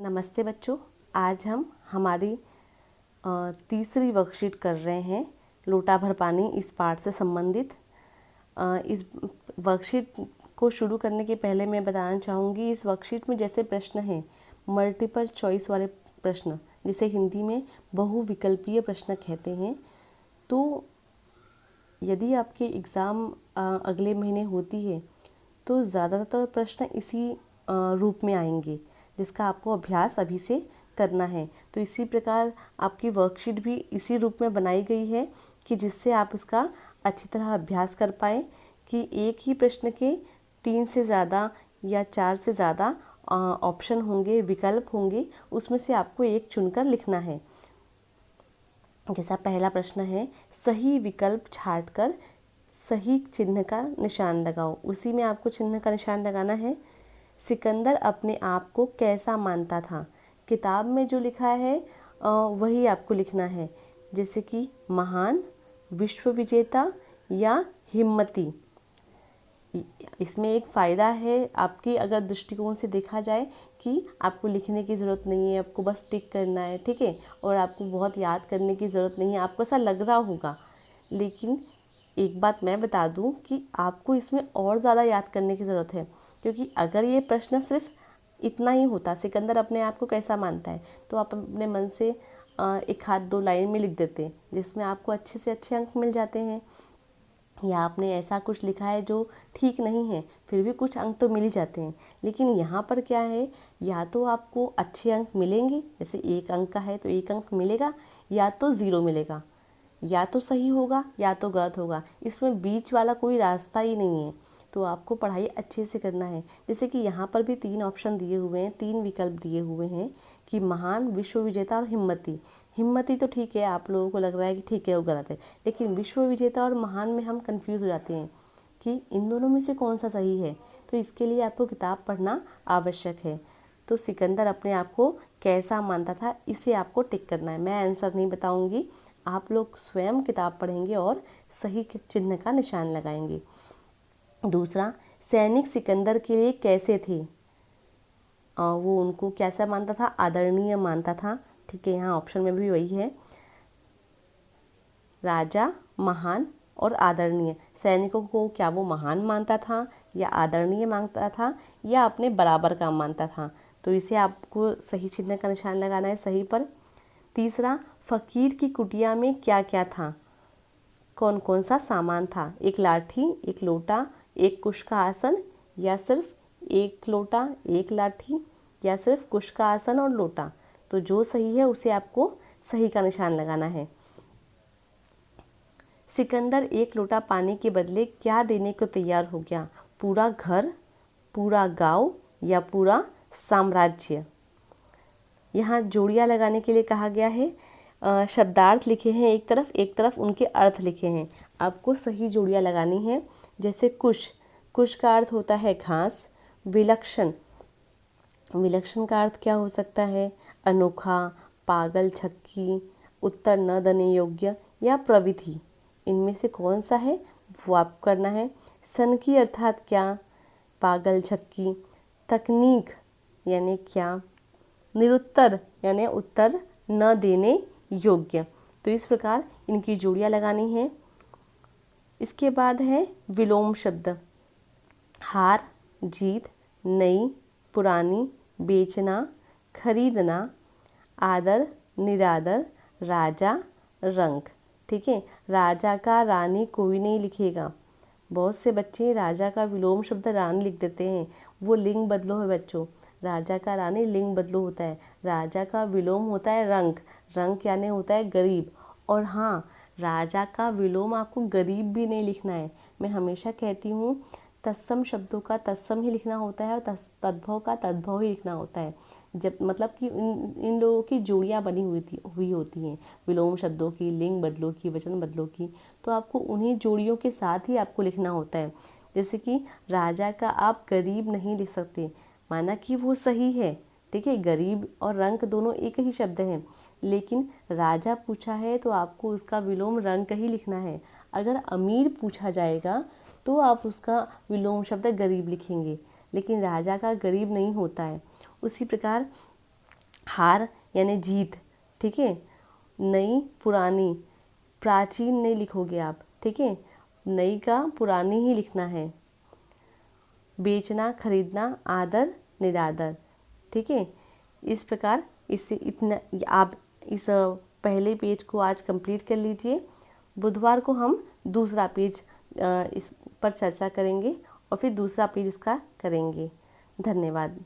नमस्ते बच्चों, आज हम हमारी तीसरी वर्कशीट कर रहे हैं लोटा भर पानी इस पाठ से संबंधित। इस वर्कशीट को शुरू करने के पहले मैं बताना चाहूँगी, इस वर्कशीट में जैसे प्रश्न हैं मल्टीपल चॉइस वाले प्रश्न, जिसे हिंदी में बहुविकल्पीय प्रश्न कहते हैं। तो यदि आपके एग्ज़ाम अगले महीने होती है तो ज़्यादातर प्रश्न इसी रूप में आएंगे, जिसका आपको अभ्यास अभी से करना है। तो इसी प्रकार आपकी वर्कशीट भी इसी रूप में बनाई गई है कि जिससे आप उसका अच्छी तरह अभ्यास कर पाएँ कि एक ही प्रश्न के 3 से ज़्यादा या 4 से ज़्यादा ऑप्शन होंगे, विकल्प होंगे, उसमें से आपको एक चुनकर लिखना है। जैसा पहला प्रश्न है, सही विकल्प छांटकर सही चिन्ह का निशान लगाओ। उसी में आपको चिन्ह का निशान लगाना है। सिकंदर अपने आप को कैसा मानता था? किताब में जो लिखा है वही आपको लिखना है, जैसे कि महान, विश्व विजेता या हिम्मती। इसमें एक फ़ायदा है आपकी अगर दृष्टिकोण से देखा जाए कि आपको लिखने की ज़रूरत नहीं है, आपको बस टिक करना है, ठीक है, और आपको बहुत याद करने की ज़रूरत नहीं है। आपको ऐसा लग रहा होगा, लेकिन एक बात मैं बता दूं कि आपको इसमें और ज़्यादा याद करने की ज़रूरत है, क्योंकि अगर ये प्रश्न सिर्फ इतना ही होता, सिकंदर अपने आप को कैसा मानता है, तो आप अपने मन से एक हाथ दो लाइन में लिख देते, जिसमें आपको अच्छे से अच्छे अंक मिल जाते हैं। या आपने ऐसा कुछ लिखा है जो ठीक नहीं है, फिर भी कुछ अंक तो मिल ही जाते हैं। लेकिन यहाँ पर क्या है, या तो आपको अच्छे अंक मिलेंगे, जैसे 1 अंक का है तो 1 अंक मिलेगा, या तो 0 मिलेगा, या तो सही होगा या तो गलत होगा। इसमें बीच वाला कोई रास्ता ही नहीं है। तो आपको पढ़ाई अच्छे से करना है। जैसे कि यहाँ पर भी 3 ऑप्शन दिए हुए हैं, 3 विकल्प दिए हुए हैं कि महान, विश्व विजेता और हिम्मती। हिम्मती तो ठीक है, आप लोगों को लग रहा है कि ठीक है वो गलत है, लेकिन विश्व विजेता और महान में हम कंफ्यूज हो जाते हैं कि इन दोनों में से कौन सा सही है। तो इसके लिए आपको किताब पढ़ना आवश्यक है। तो सिकंदर अपने आप को कैसा मानता था, इसे आपको टिक करना है। मैं आंसर नहीं बताऊंगी, आप लोग स्वयं किताब पढ़ेंगे और सही चिन्ह का निशान लगाएंगे। दूसरा, सैनिक सिकंदर के लिए कैसे थे? वो उनको कैसा मानता था? आदरणीय मानता था, ठीक है, यहाँ ऑप्शन में भी वही है, राजा, महान और आदरणीय। सैनिकों को क्या वो महान मानता था या आदरणीय मानता था या अपने बराबर का मानता था? तो इसे आपको सही चिन्ह का निशान लगाना है, सही पर। तीसरा, फकीर की कुटिया में क्या क्या था? कौन कौन सा सामान था? एक लाठी, एक लोटा, एक कुश का आसन, या सिर्फ एक लोटा, एक लाठी, या सिर्फ कुश का आसन और लोटा? तो जो सही है उसे आपको सही का निशान लगाना है। सिकंदर 1 लोटा पानी के बदले क्या देने को तैयार हो गया? पूरा घर, पूरा गांव या पूरा साम्राज्य? यहाँ जोड़ियाँ लगाने के लिए कहा गया है। शब्दार्थ लिखे हैं एक तरफ उनके अर्थ लिखे हैं। आपको सही जोड़ियाँ लगानी है। जैसे कुश, कुश का अर्थ होता है घास। विलक्षण, विलक्षण का अर्थ क्या हो सकता है? अनोखा, पागल, छक्की, उत्तर न देने योग्य या प्रविधि। इनमें से कौन सा है वो आपको करना है। सनकी अर्थात क्या? पागल, छक्की। तकनीक यानी क्या? निरुत्तर यानी उत्तर न देने योग्य। तो इस प्रकार इनकी जोड़ियाँ लगानी है। इसके बाद है विलोम शब्द। हार, जीत, नई, पुरानी, बेचना, खरीदना, आदर, निरादर, राजा, रंक। ठीक है, राजा का रानी कोई नहीं लिखेगा। बहुत से बच्चे राजा का विलोम शब्द रानी लिख देते हैं, वो लिंग बदलो है बच्चों। राजा का रानी लिंग बदलो होता है। राजा का विलोम होता है रंक, रंक यानी होता है गरीब। और हाँ, राजा का विलोम आपको गरीब भी नहीं लिखना है। मैं हमेशा कहती हूँ तत्सम शब्दों का तत्सम ही लिखना होता है और तद्भव का तद्भव ही लिखना होता है। जब मतलब कि इन लोगों की जोड़ियाँ बनी हुई होती हैं, विलोम शब्दों की, लिंग बदलों की, वचन बदलों की, तो आपको उन्हीं जोड़ियों के साथ ही आपको लिखना होता है। जैसे कि राजा का आप गरीब नहीं लिख सकते, माना कि वो सही है, ठीक है, गरीब और रंक दोनों एक ही शब्द हैं, लेकिन राजा पूछा है तो आपको उसका विलोम रंक ही लिखना है। अगर अमीर पूछा जाएगा तो आप उसका विलोम शब्द गरीब लिखेंगे, लेकिन राजा का गरीब नहीं होता है। उसी प्रकार हार यानी जीत, ठीक है। नई पुरानी, प्राचीन नहीं लिखोगे आप, ठीक है, नई का पुरानी ही लिखना है। बेचना, खरीदना, आदर, निरादर, ठीक है। इस प्रकार इससे इतना आप इस पहले पेज को आज कंप्लीट कर लीजिए। बुधवार को हम दूसरा पेज इस पर चर्चा करेंगे और फिर दूसरा पेज इसका करेंगे। धन्यवाद।